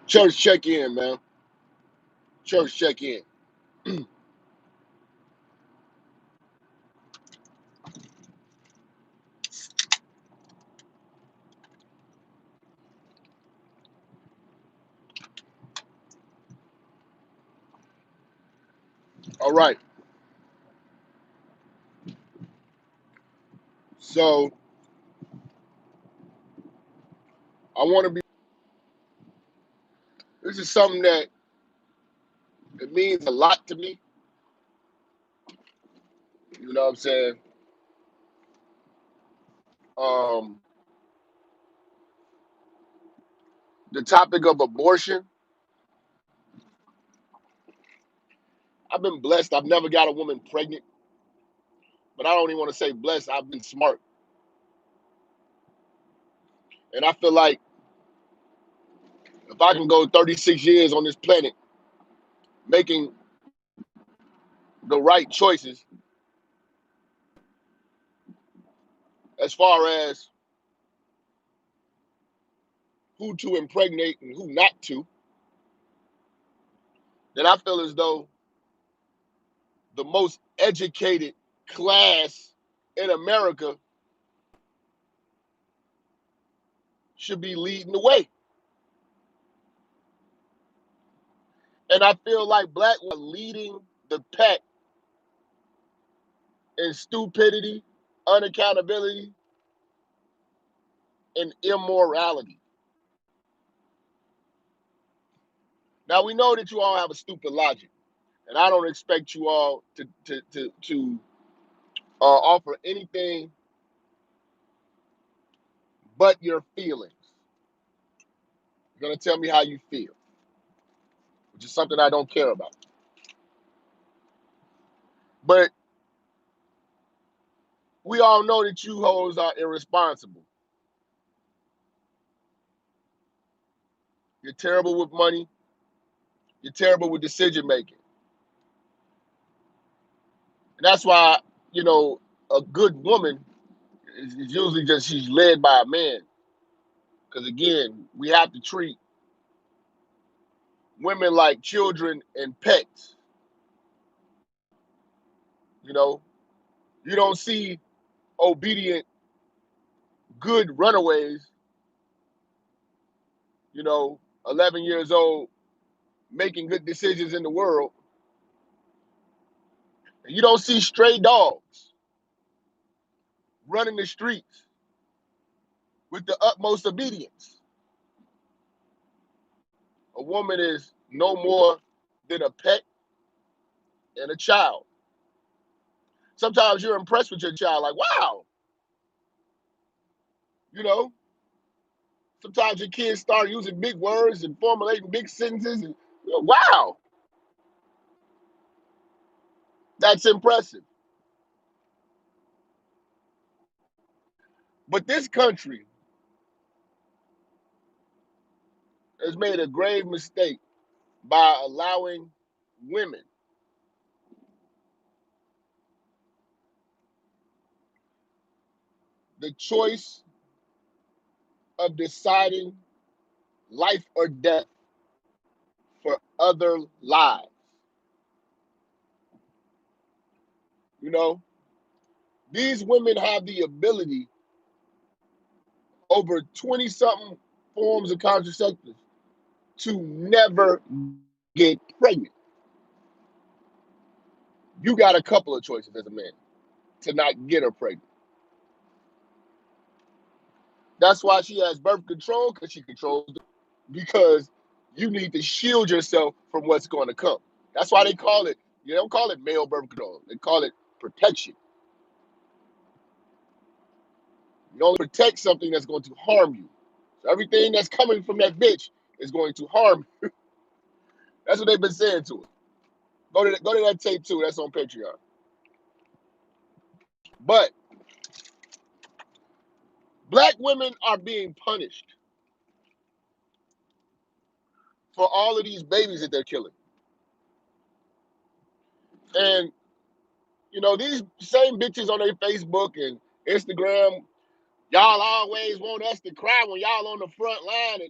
Church, check in, man. Church, check in. All right. So I want to be. This is something that it means a lot to me. You know what I'm saying? Um, the topic of abortion. I've been blessed. I've never got a woman pregnant, but I don't even want to say blessed. I've been smart, and I feel like if I can go 36 years on this planet making the right choices as far as who to impregnate and who not to, then I feel as though the most educated class in America should be leading the way. And I feel like black women are leading the pack in stupidity, unaccountability, and immorality. Now we know that you all have a stupid logic, and I don't expect you all to offer anything but your feelings. You're gonna tell me how you feel, which is something I don't care about. But we all know that you hoes are irresponsible. You're terrible with money. You're terrible with decision making. And that's why, you know, a good woman is usually just she's led by a man. Because again, we have to treat women like children and pets. You know, you don't see obedient, good runaways, 11 years old, making good decisions in the world. And you don't see stray dogs running the streets with the utmost obedience. A woman is no more than a pet and a child. Sometimes you're impressed with your child, like, wow, you know. Sometimes your kids start using big words and formulating big sentences, and wow, that's impressive. But this country has made a grave mistake by allowing women the choice of deciding life or death for other lives. You know, these women have the ability over 20 something forms of contraceptives to never get pregnant. You got a couple of choices as a man to not get her pregnant. That's why she has birth control, because she controls it, because you need to shield yourself from what's going to come. That's why they call it, you don't call it male birth control. They call it protection. You only protect something that's going to harm you. So everything that's coming from that bitch is going to harm you. That's what they've been saying to us. Go to that tape too. That's on Patreon. But black women are being punished for all of these babies that they're killing. And, these same bitches on their Facebook and Instagram, y'all always want us to cry when y'all on the front line. And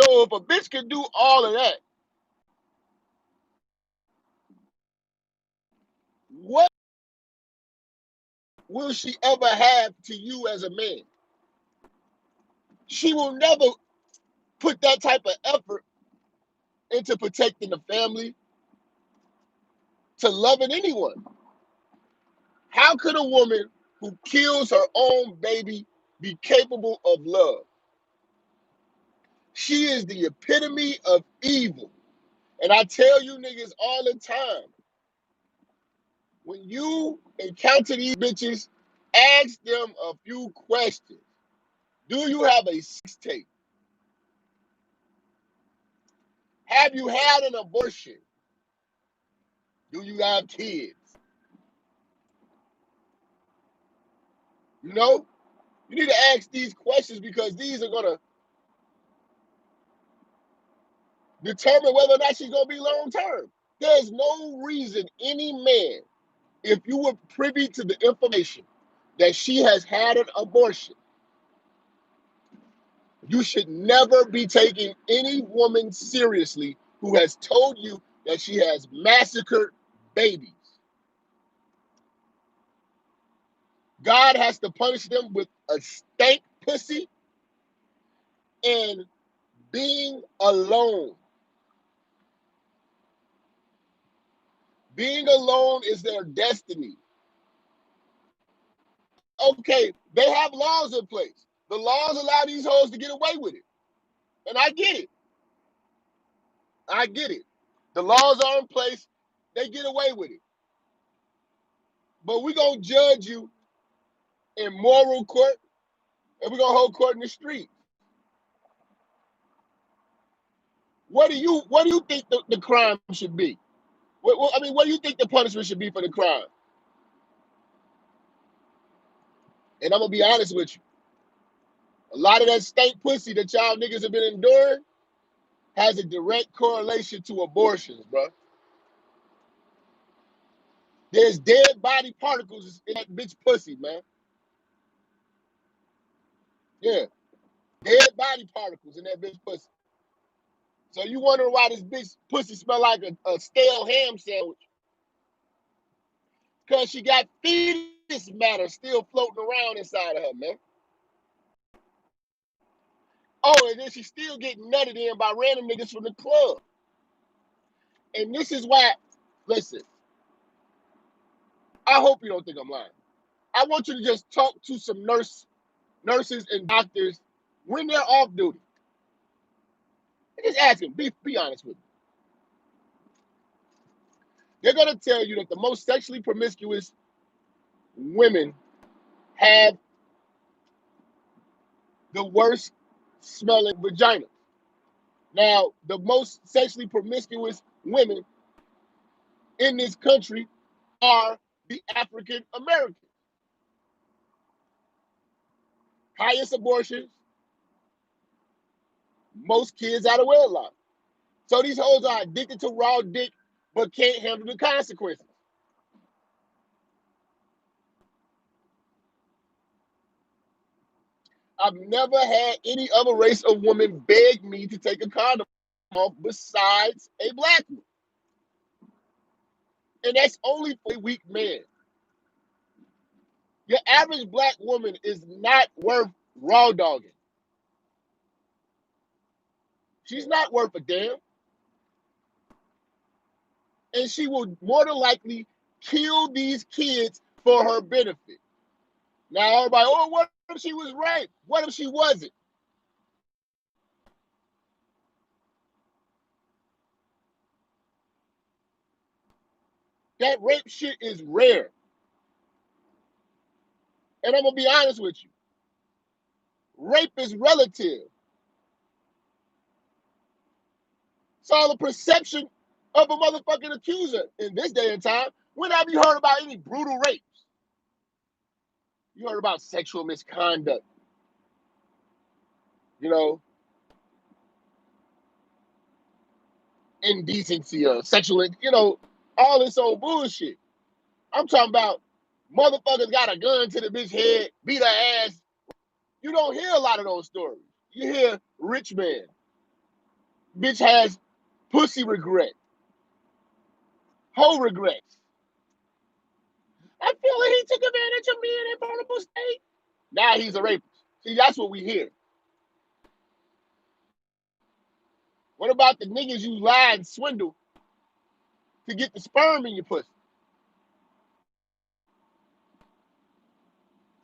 So if a bitch can do all of that, what will she ever have to you as a man? She will never put that type of effort into protecting the family, to loving anyone. How could a woman who kills her own baby be capable of love? She is the epitome of evil. And I tell you niggas all the time, when you encounter these bitches, ask them a few questions. Do you have a sex tape? Have you had an abortion? Do you have kids? You know, you need to ask these questions because these are going to determine whether or not she's going to be long term. There's no reason any man, if you were privy to the information that she has had an abortion, you should never be taking any woman seriously who has told you that she has massacred babies. God has to punish them with a stank pussy and being alone. Being alone is their destiny. Okay, they have laws in place. The laws allow these hoes to get away with it. And I get it. I get it. The laws are in place. They get away with it. But we're going to judge you in moral court and we're going to hold court in the street. What do you think the crime should be? What do you think the punishment should be for the crime? And I'm going to be honest with you. A lot of that stank pussy that y'all niggas have been enduring has a direct correlation to abortions, bro. There's dead body particles in that bitch pussy, man. Yeah. Dead body particles in that bitch pussy. So you wondering why this bitch pussy smell like a stale ham sandwich? Because she got fetus matter still floating around inside of her, man. Oh, and then she's still getting nutted in by random niggas from the club. And this is why, listen, I hope you don't think I'm lying. I want you to just talk to some nurses and doctors when they're off duty. And just ask them, be honest with me. They're going to tell you that the most sexually promiscuous women have the worst smelling vagina. Now, the most sexually promiscuous women in this country are the African Americans. Highest abortions, most kids out of wedlock. So these hoes are addicted to raw dick but can't handle the consequences. I've never had any other race of woman beg me to take a condom off besides a black one. And that's only for a weak man. Your average black woman is not worth raw dogging. She's not worth a damn. And she will more than likely kill these kids for her benefit. Now everybody, oh, what if she was raped? What if she wasn't? That rape shit is rare. And I'm going to be honest with you. Rape is relative. It's all a perception of a motherfucking accuser in this day and time. When have you heard about any brutal rapes? You heard about sexual misconduct, you know, indecency or sexual, you know, all this old bullshit. I'm talking about motherfuckers got a gun to the bitch head, beat her ass. You don't hear a lot of those stories. You hear rich man, Bitch has pussy regret, whole regrets. I feel like he took advantage of me in a vulnerable state. Now he's a rapist. See, that's what we hear. What about the niggas you lie and swindle to get the sperm in your pussy?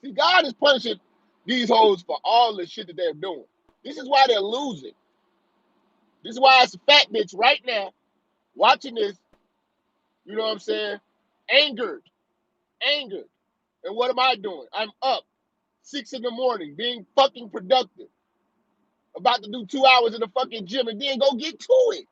See, God is punishing these hoes for all the shit that they're doing. This is why they're losing. This is why it's a fat bitch right now watching this, you know what I'm saying? Angered. And what am I doing? I'm up 6 in the morning being fucking productive. About to do 2 hours in the fucking gym and then go get to it.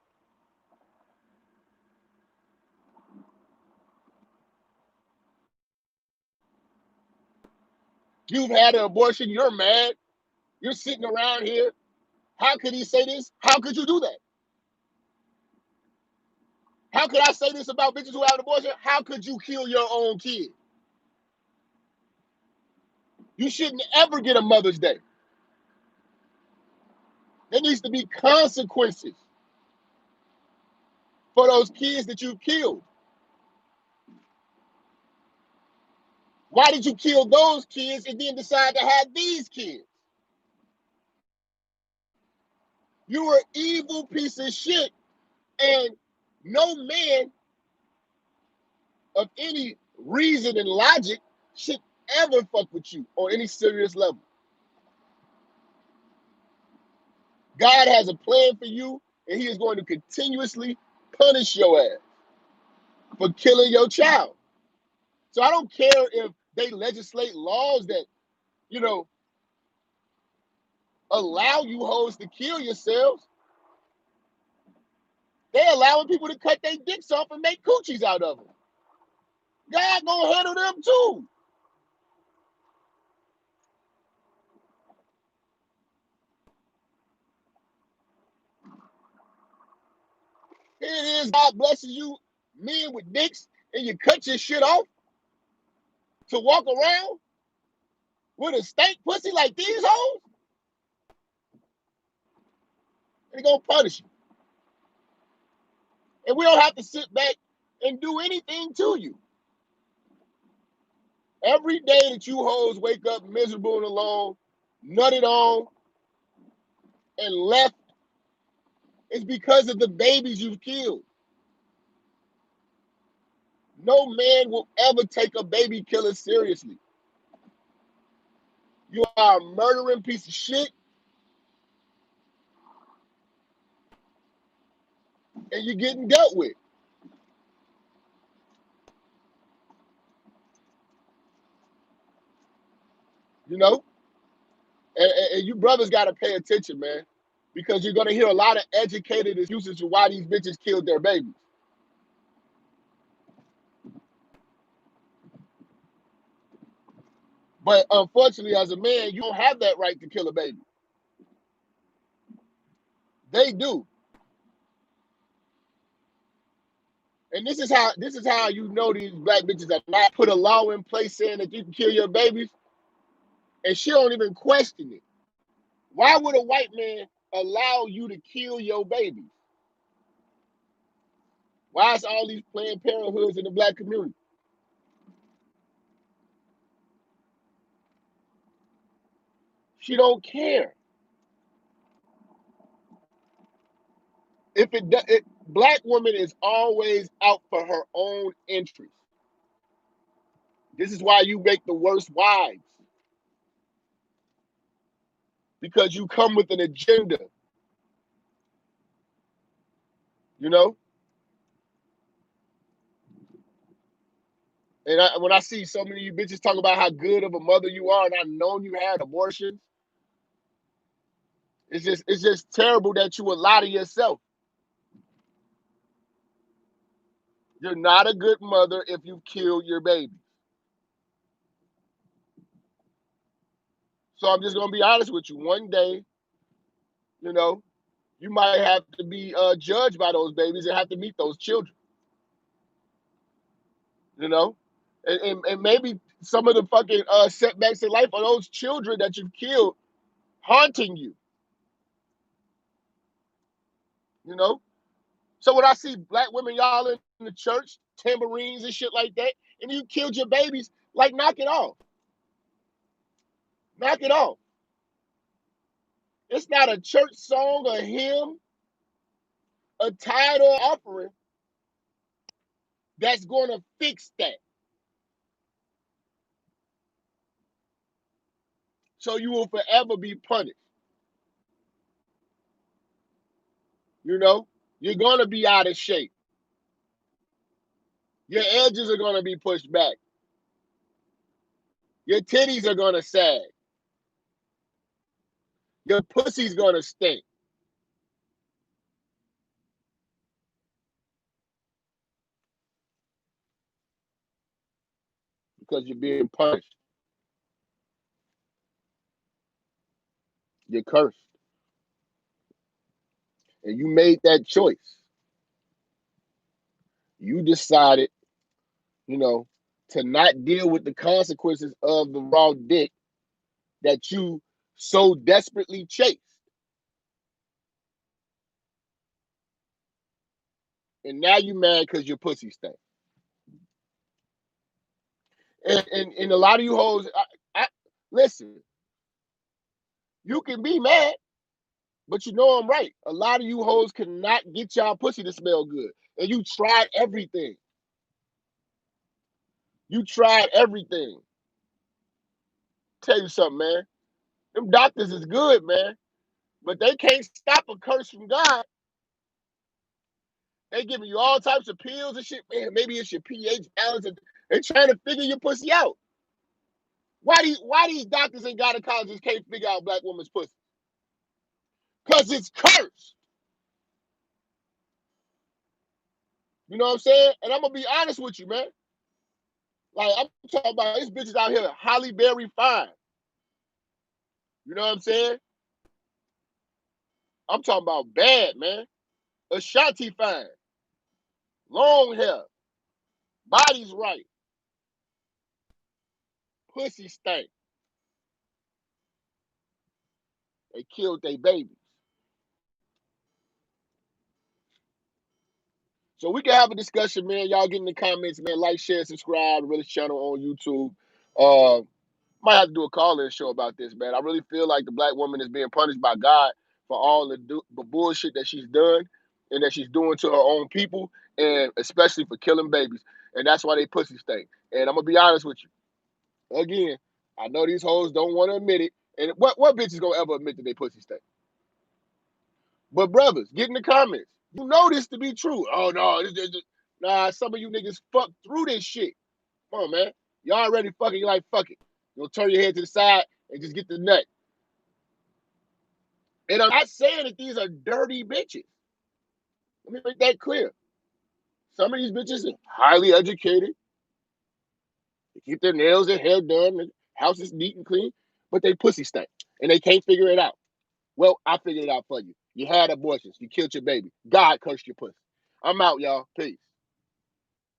You've had an abortion, you're mad. You're sitting around here. How could he say this? How could you do that? How could I say this about bitches who have an abortion? How could you kill your own kid? You shouldn't ever get a Mother's Day. There needs to be consequences for those kids that you killed. Why did you kill those kids and then decide to have these kids? You were an evil piece of shit, and no man of any reason and logic should ever fuck with you on any serious level. God has a plan for you, and he is going to continuously punish your ass for killing your child. So I don't care if they legislate laws that, you know, allow you hoes to kill yourselves. They're allowing people to cut their dicks off and make coochies out of them. God gonna handle them too. Here it is, God blesses you, men with dicks, and you cut your shit off to walk around with a stank pussy like these hoes? They're gonna punish you. And we don't have to sit back and do anything to you. Every day that you hoes wake up miserable and alone, nutted on, and left, is because of the babies you've killed. No man will ever take a baby killer seriously. You are a murdering piece of shit, and you're getting dealt with. You know? And you brothers got to pay attention, man, because you're going to hear a lot of educated excuses for why these bitches killed their babies. But unfortunately, as a man, you don't have that right to kill a baby. They do. And this is how you know these black bitches are not put a law in place saying that you can kill your babies, and she don't even question it. Why would a white man allow you to kill your babies? Why is all these Planned Parenthoods in the black community? She don't care. Black woman is always out for her own interest. This is why you make the worst wives. Because you come with an agenda. You know? And when I see so many of you bitches talk about how good of a mother you are, and I've known you had abortions, it's just terrible that you would lie to yourself. You're not a good mother if you killed your baby. So I'm just gonna be honest with you. One day, you know, you might have to be judged by those babies and have to meet those children. You know, and maybe some of the fucking setbacks in life are those children that you've killed haunting you. You know? So when I see black women, y'all in the church, tambourines and shit like that, and you killed your babies, like, knock it off. Knock it off. It's not a church song, a hymn, a tithe or offering that's going to fix that. So you will forever be punished. You know? You're going to be out of shape. Your edges are going to be pushed back. Your titties are going to sag. Your pussy's going to stink. Because you're being punished. You're cursed. And you made that choice. You decided, you know, to not deal with the consequences of the raw dick that you so desperately chased. And now you mad because your pussy stank. And a lot of you hoes, listen, you can be mad, but you know I'm right. A lot of you hoes cannot get y'all pussy to smell good. And you tried everything. You tried everything. Tell you something, man. Them doctors is good, man. But they can't stop a curse from God. They giving you all types of pills and shit. Man, maybe it's your pH balance. They trying to figure your pussy out. Why these doctors and gynecologists can't figure out black woman's pussy? Because it's cursed. You know what I'm saying? And I'm going to be honest with you, man. Like, I'm talking about these bitches out here, Holly Berry fine. You know what I'm saying? I'm talking about bad, man. Ashanti fine. Long hair. Body's right. Pussy stank. They killed their babies. So we can have a discussion, man. Y'all get in the comments, man. Like, share, subscribe to Realist Channel on YouTube. Might have to do a call-in show about this, man. I really feel like the black woman is being punished by God for all the bullshit that she's done and that she's doing to her own people, and especially for killing babies. And that's why they pussy stink. And I'm gonna be honest with you. Again, I know these hoes don't want to admit it. And what bitch is gonna ever admit that they pussy stink? But brothers, get in the comments. You know this to be true. Oh no, nah. Some of you niggas fucked through this shit. Come on, man. Y'all already fucking. You like fuck it. You'll turn your head to the side and just get the nut. And I'm not saying that these are dirty bitches. Let me make that clear. Some of these bitches are highly educated. They keep their nails and hair done. The house is neat and clean, but they pussy stink and they can't figure it out. Well, I figured it out for you. You had abortions. You killed your baby. God cursed your pussy. I'm out, y'all. Peace.